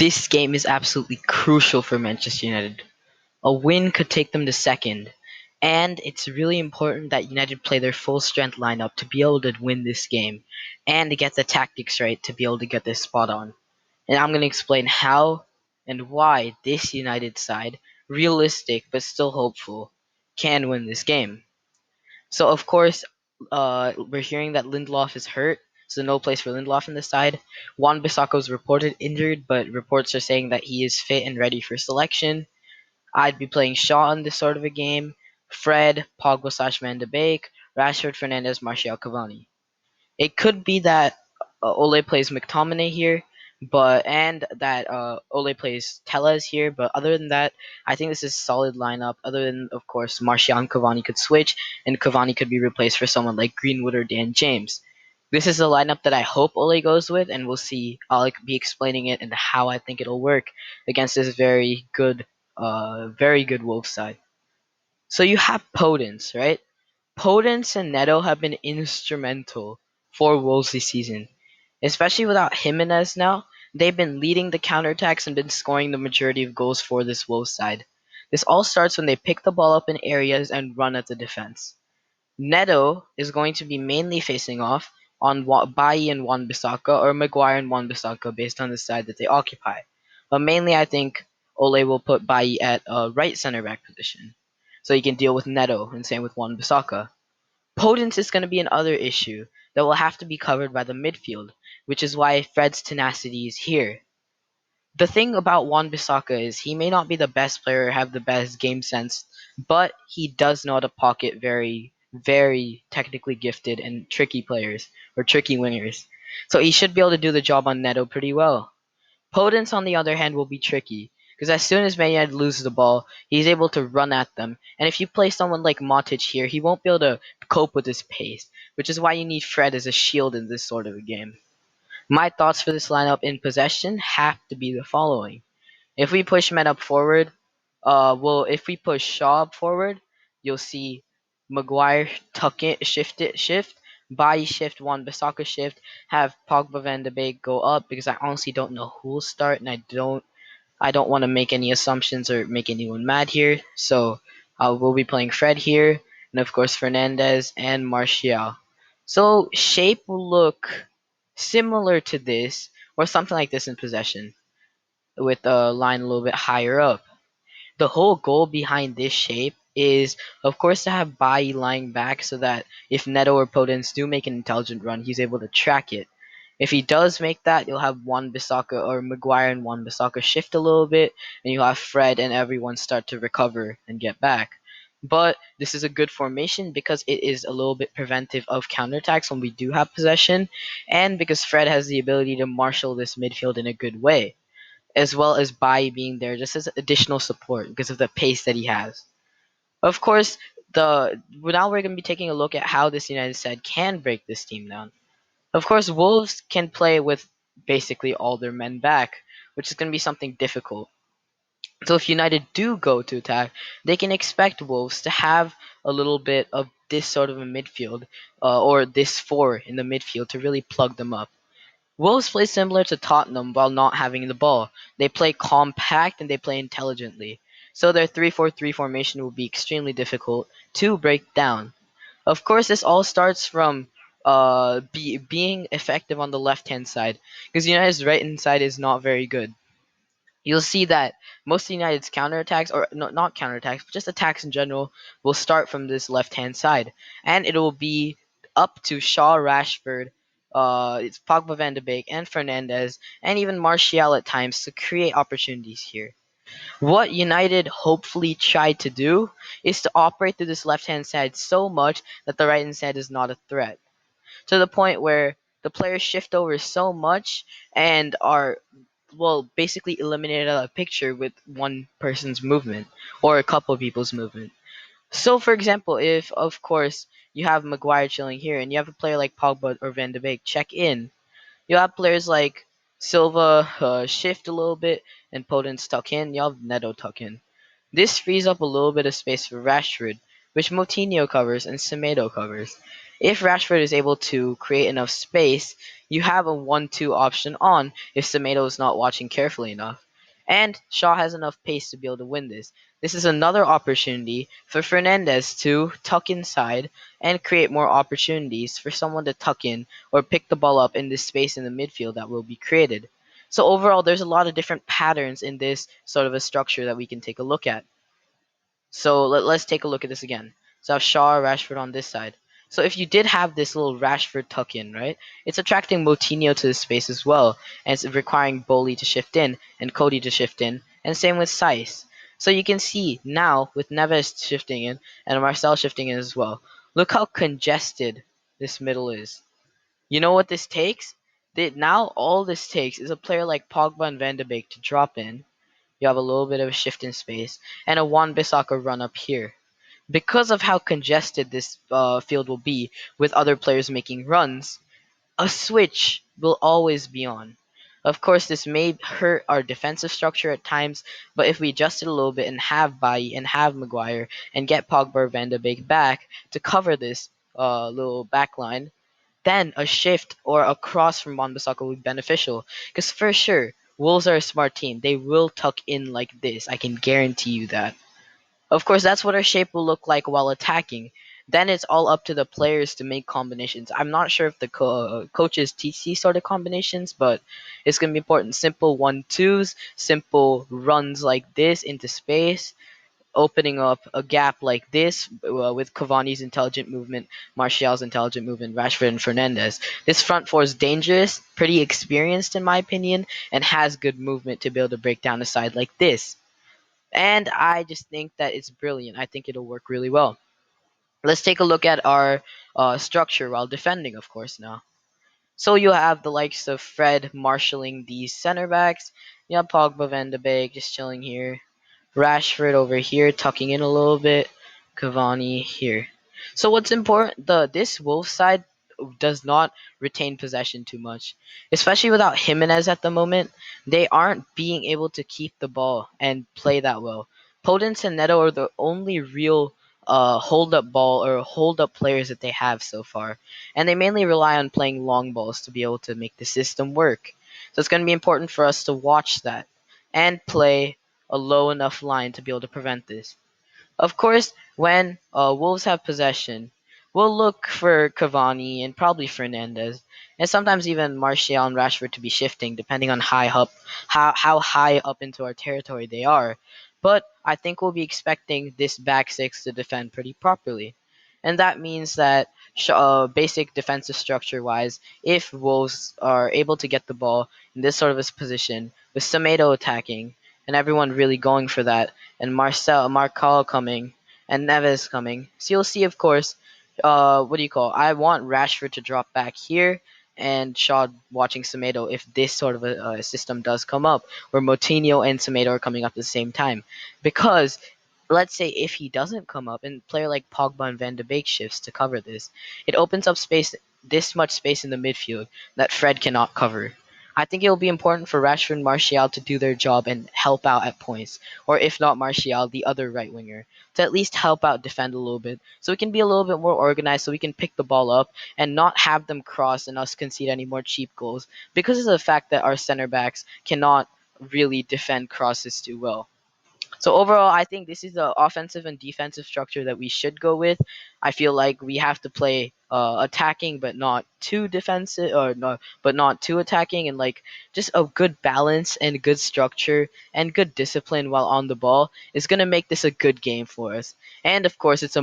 This game is absolutely crucial for Manchester United. A win could take them to second, and it's really important that United play their full strength lineup to be able to win this game and to get the tactics right to be able to get this spot on. And I'm going to explain how and why this United side, realistic but still hopeful, can win this game. So of course, we're hearing that Lindelof is hurt, so no place for Lindelof in the side. Juan Bissaka is reported injured, but reports are saying that he is fit and ready for selection. I'd be playing Shaw in this sort of a game. Fred, Pogba slash Van de Beek, Rashford, Fernandez, Martial, Cavani. It could be that Ole plays McTominay here, but and that Ole plays Tellez here. But other than that, I think this is a solid lineup. Other than of course Martial and Cavani could switch, and Cavani could be replaced for someone like Greenwood or Dan James. This is a lineup that I hope Ole goes with, and we'll see. I'll be explaining it and how I think it'll work against this very good Wolves side. So you have Podence, right? Podence and Neto have been instrumental for Wolves this season. Especially without Jimenez now, they've been leading the counterattacks and been scoring the majority of goals for this Wolves side. This all starts when they pick the ball up in areas and run at the defense. Neto is going to be mainly facing off on Bailly and Wan-Bissaka or Maguire and Wan-Bissaka based on the side that they occupy. But mainly I think Ole will put Bailly at a right center back position. So he can deal with Neto and same with Wan-Bissaka. Potence is going to be another issue that will have to be covered by the midfield, which is why Fred's tenacity is here. The thing about Wan-Bissaka is he may not be the best player or have the best game sense, but he does know how to pocket very, very technically gifted and tricky players or tricky wingers. So he should be able to do the job on Neto pretty well. Potence, on the other hand, will be tricky because as soon as Man United loses the ball, he's able to run at them. And if you play someone like Matic here, he won't be able to cope with his pace, which is why you need Fred as a shield in this sort of a game. My thoughts for this lineup in possession have to be the following. If we push men up forward, if we push Shaw up forward, you'll see Maguire tuck it, shift, Bailly shift, Wan-Bissaka shift, have Pogba Van de Beek go up because I honestly don't know who will start and I don't want to make any assumptions or make anyone mad here. So we'll be playing Fred here and of course Fernandez and Martial. So shape will look similar to this or something like this in possession with a line a little bit higher up. The whole goal behind this shape is, of course, to have Bailly lying back so that if Neto or Podence do make an intelligent run, he's able to track it. If he does make that, you'll have Wan-Bissaka or Maguire and Wan-Bissaka shift a little bit, and you'll have Fred and everyone start to recover and get back. But this is a good formation because it is a little bit preventive of counterattacks when we do have possession, and because Fred has the ability to marshal this midfield in a good way as well as Bai being there just as additional support because of the pace that he has. Of course, the now we're going to be taking a look at how this United side can break this team down. Of course, Wolves can play with basically all their men back, which is going to be something difficult. So if United do go to attack, they can expect Wolves to have a little bit of this sort of a midfield or this four in the midfield to really plug them up. Wolves play similar to Tottenham while not having the ball. They play compact and they play intelligently. So their 3-4-3 formation will be extremely difficult to break down. Of course, this all starts from being effective on the left-hand side because United's right-hand side is not very good. You'll see that most of United's counterattacks, or no, not counterattacks, but just attacks in general, will start from this left-hand side, and it will be up to Shaw, Rashford, it's Pogba, Van de Beek, and Fernandez, and even Martial at times to create opportunities here. What United hopefully tried to do is to operate through this left-hand side so much that the right-hand side is not a threat, to the point where the players shift over so much and are basically eliminated out of the picture with one person's movement or a couple of people's movement. So, for example, if of course you have Maguire chilling here and you have a player like Pogba or Van de Beek check in, you have players like Silva shift a little bit and Podence tuck in. You have Neto tuck in. This frees up a little bit of space for Rashford, which Moutinho covers and Semedo covers. If Rashford is able to create enough space, you have a 1-2 option on if Semedo is not watching carefully enough. And Shaw has enough pace to be able to win this. This is another opportunity for Fernandez to tuck inside and create more opportunities for someone to tuck in or pick the ball up in this space in the midfield that will be created. So overall, there's a lot of different patterns in this sort of a structure that we can take a look at. So let's take a look at this again. So I have Shaw, Rashford on this side. So if you did have this little Rashford tuck in, right, it's attracting Moutinho to the space as well, and it's requiring Boli to shift in and Cody to shift in, and same with Saiss. So you can see now with Neves shifting in and Marcel shifting in as well. Look how congested this middle is. You know what this takes? Now all this takes is a player like Pogba and Van de Beek to drop in. You have a little bit of a shift in space and a Wan Bissaka run up here. Because of how congested this field will be with other players making runs, a switch will always be on. Of course, this may hurt our defensive structure at times, but if we adjust it a little bit and have Bailly and have Maguire and get Pogba or Van de Beek back to cover this little back line, then a shift or a cross from Wan-Bissaka would be beneficial. Because for sure, Wolves are a smart team. They will tuck in like this. I can guarantee you that. Of course, that's what our shape will look like while attacking. Then it's all up to the players to make combinations. I'm not sure if the coaches teach these sort of combinations, but it's going to be important. Simple 1-2s, simple runs like this into space, opening up a gap like this with Cavani's intelligent movement, Martial's intelligent movement, Rashford and Fernandez. This front four is dangerous, pretty experienced in my opinion, and has good movement to be able to break down a side like this. And I just think that it's brilliant. I think it'll work really well. Let's take a look at our structure while defending, of course, now. So you have the likes of Fred marshalling these center backs. You have Pogba, Van de Beek just chilling here. Rashford over here, tucking in a little bit. Cavani here. So what's important? This Wolves side does not retain possession too much, especially without Jimenez at the moment. They aren't being able to keep the ball and play that well. Podence and Neto are the only real hold up ball or hold up players that they have so far, and they mainly rely on playing long balls to be able to make the system work. So it's going to be important for us to watch that and play a low enough line to be able to prevent this. Of course, when Wolves have possession, we'll look for Cavani and probably Fernandez, and sometimes even Martial and Rashford to be shifting, depending on how high up into our territory they are. But I think we'll be expecting this back six to defend pretty properly, and that means that basic defensive structure wise, if Wolves are able to get the ball in this sort of a position with Semedo attacking and everyone really going for that, and Marcal coming, and Neves coming. So you'll see, of course, what do you call? I want Rashford to drop back here, and Shaw watching Semedo if this sort of a system does come up, where Moutinho and Semedo are coming up at the same time, because. Let's say if he doesn't come up and player like Pogba and Van de Beek shifts to cover this, it opens up space, this much space in the midfield that Fred cannot cover. I think it will be important for Rashford and Martial to do their job and help out at points, or if not Martial, the other right winger, to at least help out defend a little bit, so we can be a little bit more organized, so we can pick the ball up and not have them cross and us concede any more cheap goals because of the fact that our center backs cannot really defend crosses too well. So overall, I think this is the offensive and defensive structure that we should go with. I feel like we have to play attacking, but not too defensive, or no, but not too attacking, and like just a good balance and good structure and good discipline while on the ball is gonna make this a good game for us. And of course, it's a